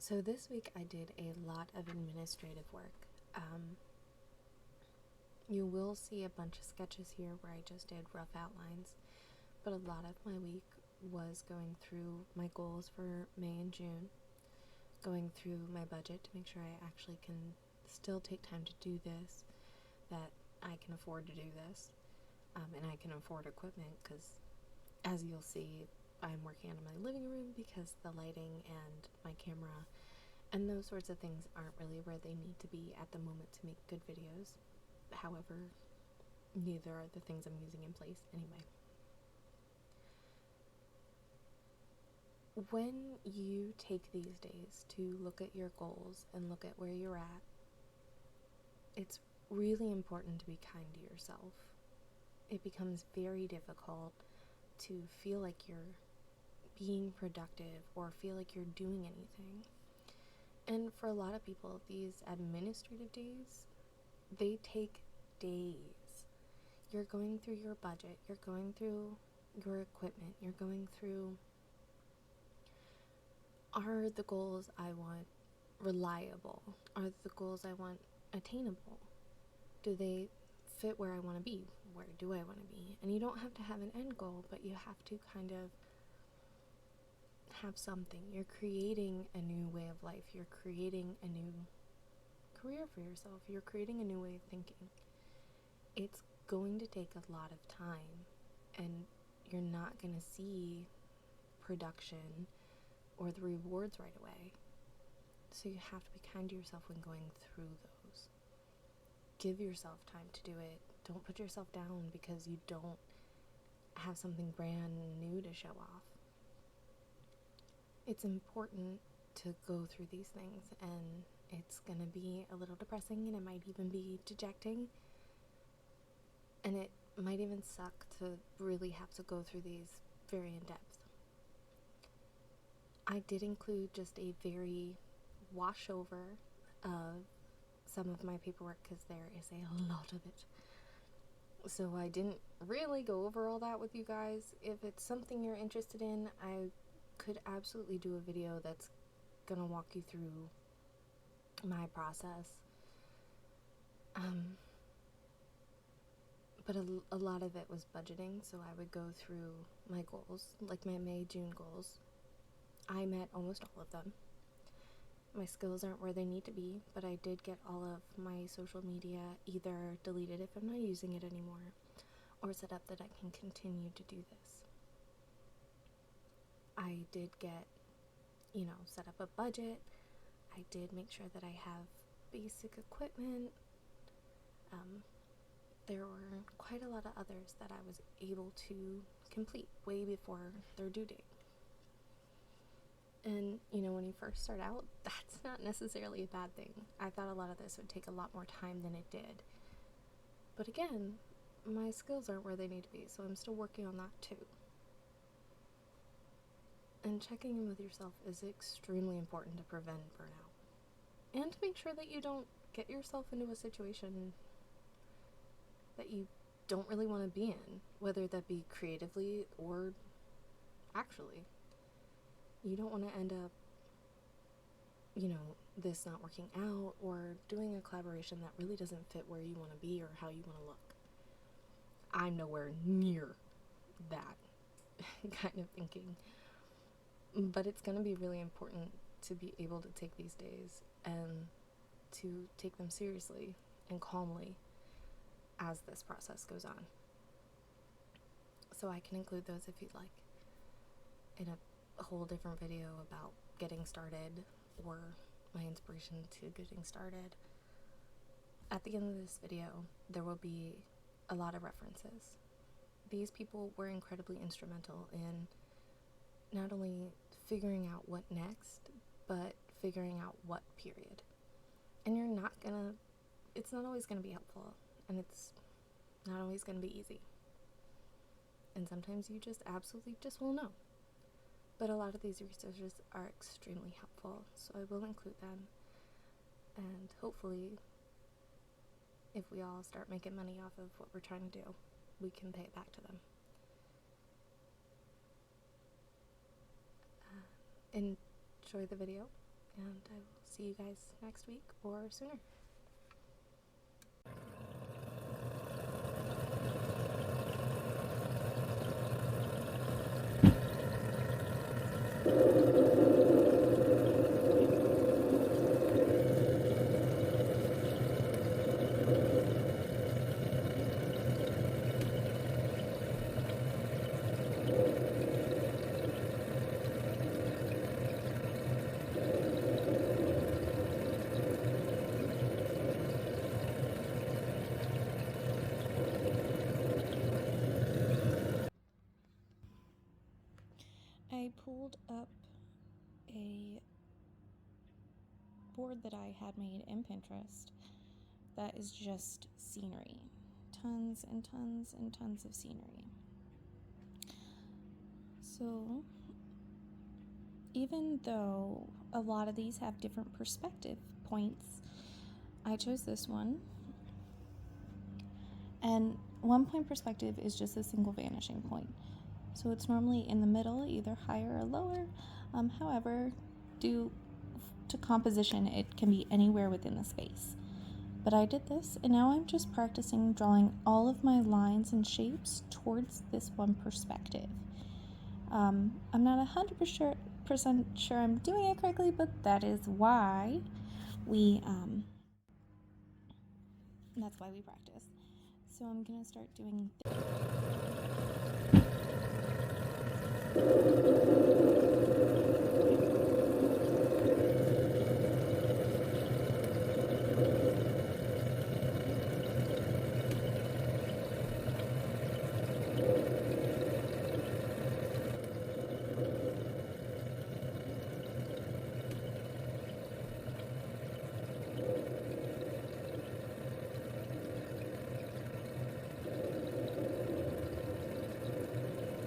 So this week I did a lot of administrative work. You will see a bunch of sketches here where I just did rough outlines, but a lot of my week was going through my goals for May and June, going through my budget to make sure I actually can still take time to do this, that I can afford to do this, and I can afford equipment, because as you'll see, I'm working out of my living room because the lighting and my camera and those sorts of things aren't really where they need to be at the moment to make good videos. However, neither are the things I'm using in place anyway. When you take these days to look at your goals and look at where you're at, it's really important to be kind to yourself. It becomes very difficult to feel like you're being productive or feel like you're doing anything. And for a lot of people, these administrative days, they take days. You're going through your budget, you're going through your equipment, you're going through, are the goals I want reliable? Are the goals I want attainable? Do they fit where I want to be? Where do I want to be? And you don't have to have an end goal, but you have to kind of have something. You're creating a new way of life. You're creating a new career for yourself. You're creating a new way of thinking. It's going to take a lot of time, and you're not going to see production or the rewards right away. So you have to be kind to yourself when going through those. Give yourself time to do it. Don't put yourself down because you don't have something brand new to show off. It's important to go through these things, and it's going to be a little depressing, and it might even be dejecting, and it might even suck to really have to go through these very in depth. I did include just a very washover of some of my paperwork because there is a lot of it. So I didn't really go over all that with you guys. If it's something you're interested in, I could absolutely do a video that's gonna walk you through my process. But a lot of it was budgeting, so I would go through my goals, like my May, June goals. I met almost all of them. My skills aren't where they need to be, but I did get all of my social media either deleted if I'm not using it anymore, or set up that I can continue to do this. I did get, set up a budget. I did make sure that I have basic equipment. There were quite a lot of others that I was able to complete way before their due date. And, when you first start out, that's not necessarily a bad thing. I thought a lot of this would take a lot more time than it did. But again, my skills aren't where they need to be, so I'm still working on that too. And checking in with yourself is extremely important to prevent burnout. And to make sure that you don't get yourself into a situation that you don't really want to be in, whether that be creatively or actually. You don't want to end up, this not working out or doing a collaboration that really doesn't fit where you want to be or how you want to look. I'm nowhere near that kind of thinking. But it's going to be really important to be able to take these days and to take them seriously and calmly as this process goes on. So I can include those if you'd like in a whole different video about getting started or my inspiration to getting started. At the end of this video, there will be a lot of references. These people were incredibly instrumental in not only figuring out what next, but figuring out what period. And it's not always gonna be helpful, and it's not always gonna be easy. And sometimes you just absolutely just won't know. But a lot of these resources are extremely helpful, so I will include them. And hopefully, if we all start making money off of what we're trying to do, we can pay it back to them. Enjoy the video, and I will see you guys next week or sooner. I pulled up a board that I had made in Pinterest that is just scenery. Tons and tons and tons of scenery. So, even though a lot of these have different perspective points, I chose this one. And one point perspective is just a single vanishing point. So it's normally in the middle, either higher or lower. However, due to composition, it can be anywhere within the space. But I did this, and now I'm just practicing drawing all of my lines and shapes towards this one perspective. I'm not 100% sure I'm doing it correctly, but that is why that's why we practice. So I'm gonna start doing